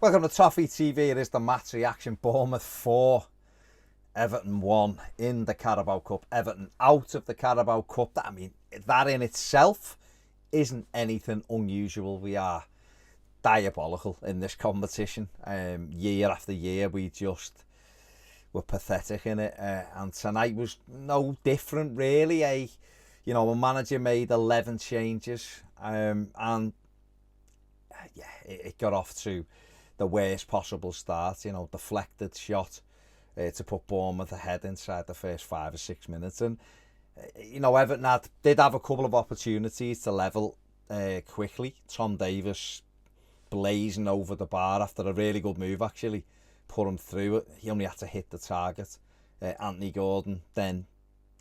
Welcome to Toffee TV. It is the match reaction. Bournemouth 4, Everton 1 in the Carabao Cup. Everton out of the Carabao Cup. That in itself isn't anything unusual. We are diabolical in this competition. Year after year, we just were pathetic in it. And tonight was no different, really. A manager made 11 changes, and it got off to the worst possible start. Deflected shot to put Bournemouth ahead inside the first 5 or 6 minutes, and Everton did have a couple of opportunities to level quickly. Tom Davies blazing over the bar after a really good move, actually put him through it. He only had to hit the target. Anthony Gordon then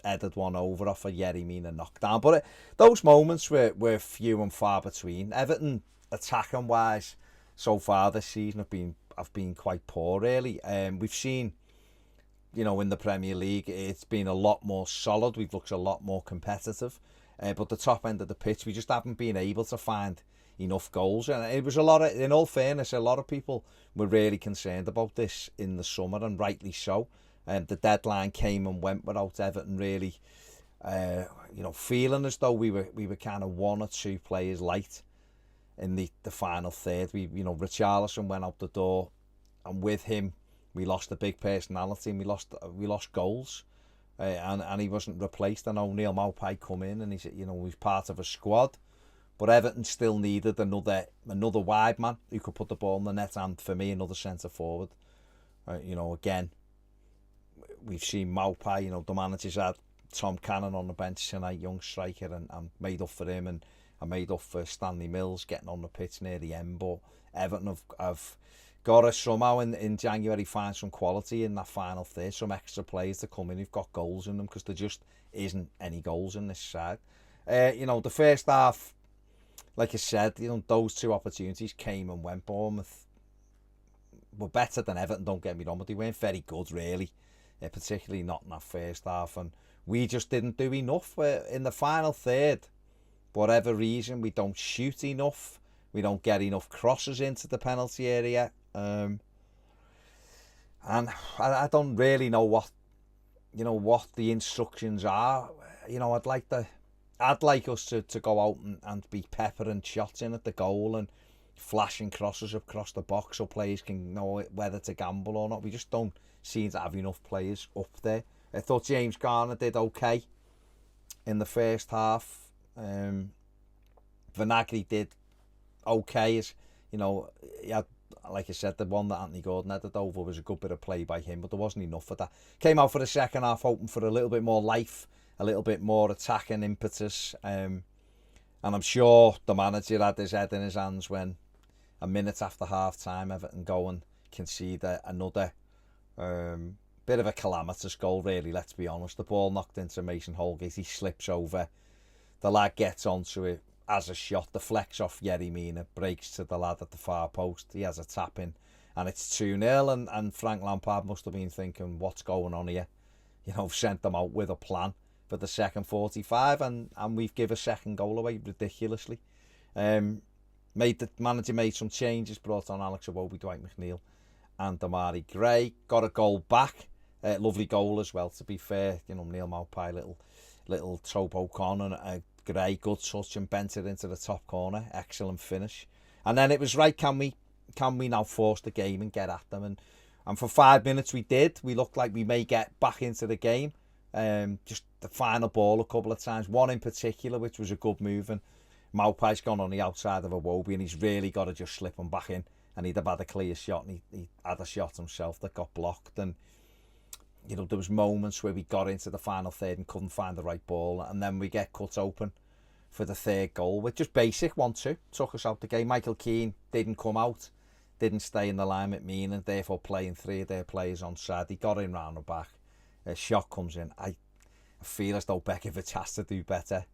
headed one over off a Yerry Mina knockdown, but those moments were few and far between. Everton, attacking wise, so far this season have been quite poor, really. We've seen, in the Premier League, it's been a lot more solid. We've looked a lot more competitive, but the top end of the pitch, we just haven't been able to find enough goals. And it was in all fairness, a lot of people were really concerned about this in the summer, and rightly so. The deadline came and went without Everton really, feeling as though we were kind of one or two players light in the final third. Richarlison went out the door, and with him we lost a big personality, and we lost goals, and he wasn't replaced. I know Neil Maupay come in, and he's part of a squad, but Everton still needed another wide man who could put the ball in the net, and for me, another centre forward. Again, we've seen Maupay. The manager's had Tom Cannon on the bench tonight, young striker, and made up for him, and I made up for Stanley Mills getting on the pitch near the end. But Everton have got to somehow in January find some quality in that final third, some extra players to come in who've got goals in them, because there just isn't any goals in this side. The first half, like I said, those two opportunities came and went. Bournemouth were better than Everton, don't get me wrong, but they weren't very good, really, particularly not in that first half, and we just didn't do enough. In the final third, whatever reason, we don't shoot enough, we don't get enough crosses into the penalty area, and I don't really know what the instructions are. I'd like us to go out and be peppering shots in at the goal and flashing crosses across the box so players can know whether to gamble or not. We just don't seem to have enough players up there. I thought James Garner did okay in the first half. Vinagre did okay, as he had, like I said, the one that Anthony Gordon headed over was a good bit of play by him, but there wasn't enough of that. Came out for the second half hoping for a little bit more life, a little bit more attacking impetus, and I'm sure the manager had his head in his hands when a minute after half time Everton go and concede another bit of a calamitous goal, really, let's be honest. The ball knocked into Mason Holgate, he slips over, the lad gets onto it as a shot, deflects off Yerry Mina, breaks to the lad at the far post, he has a tap in, and it's 2-0, and Frank Lampard must have been thinking, what's going on here? Sent them out with a plan for the second 45, and we've given a second goal away ridiculously. The manager made some changes, brought on Alex Iwobi, Dwight McNeil and Damari Gray, got a goal back, lovely goal as well, to be fair. Neil Maupay, little Topo Con, and Gray, good touch, and bent it into the top corner, excellent finish. And then it was right, can we now force the game and get at them, and for 5 minutes we did. We looked like we may get back into the game. Just the final ball a couple of times, one in particular which was a good move, and Maupay's gone on the outside of Iwobi, and he's really got to just slip him back in, and he'd have had a clear shot, and he had a shot himself that got blocked. And there was moments where we got into the final third and couldn't find the right ball, and then we get cut open for the third goal, which just basic 1-2, took us out the game. Michael Keane didn't come out, didn't stay in the line with me, and therefore playing 3 of their players on side. He got in round the back, a shot comes in. I feel as though Begovic has to do better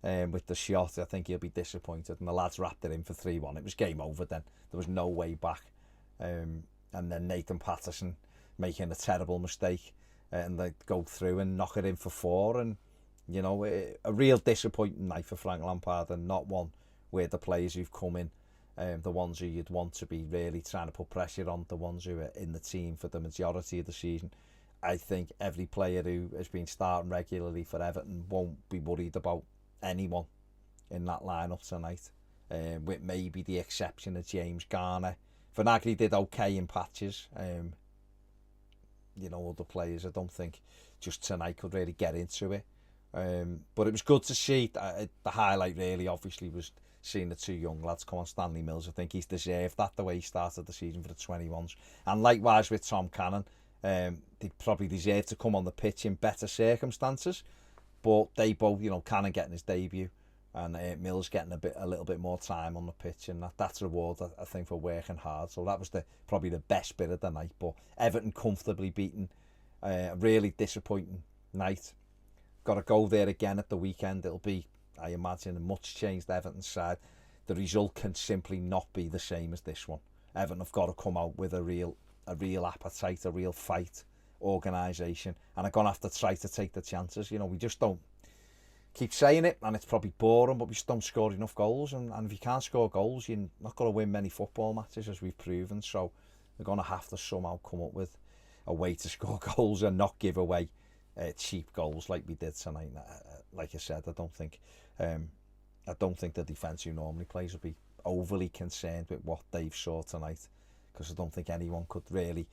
with the shot. I think he'll be disappointed, and the lads wrapped it in for 3-1. It was game over then, there was no way back. And then Nathan Patterson making a terrible mistake, and they go through and knock it in for 4, and a real disappointing night for Frank Lampard, and not one where the players who've come in the ones who you'd want to be really trying to put pressure on, the ones who are in the team for the majority of the season. I think every player who has been starting regularly for Everton won't be worried about anyone in that lineup tonight, with maybe the exception of James Garner. Vinagre did okay in patches. Other players I don't think just tonight could really get into it. But it was good to see. The highlight really obviously was seeing the two young lads come on. Stanley Mills, I think he's deserved that, the way he started the season for the 21s. And likewise with Tom Cannon, they probably deserve to come on the pitch in better circumstances. But they both, Cannon getting his debut and Mills getting a little bit more time on the pitch, and that's a reward, I think, for working hard. So that was probably the best bit of the night. But Everton comfortably beaten, a really disappointing night. Got to go there again at the weekend. It'll be, I imagine, a much changed Everton side. The result can simply not be the same as this one. Everton have got to come out with a real appetite, a real fight, organisation, and are going to have to try to take the chances. We just don't keep saying it, and it's probably boring, but we just don't score enough goals. And if you can't score goals, you're not going to win many football matches, as we've proven. So we're going to have to somehow come up with a way to score goals and not give away cheap goals like we did tonight. Like I said, I don't think the defence who normally plays will be overly concerned with what they've saw tonight, because I don't think anyone could really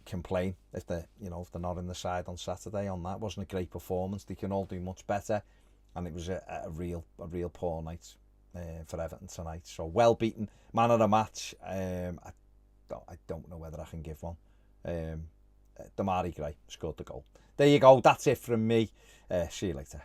complain if they're not in the side on Saturday. On that, wasn't a great performance. They can all do much better, and it was a real poor night for Everton tonight. So well beaten, man of the match. I don't know whether I can give one. Damari Gray scored the goal. There you go. That's it from me. See you later.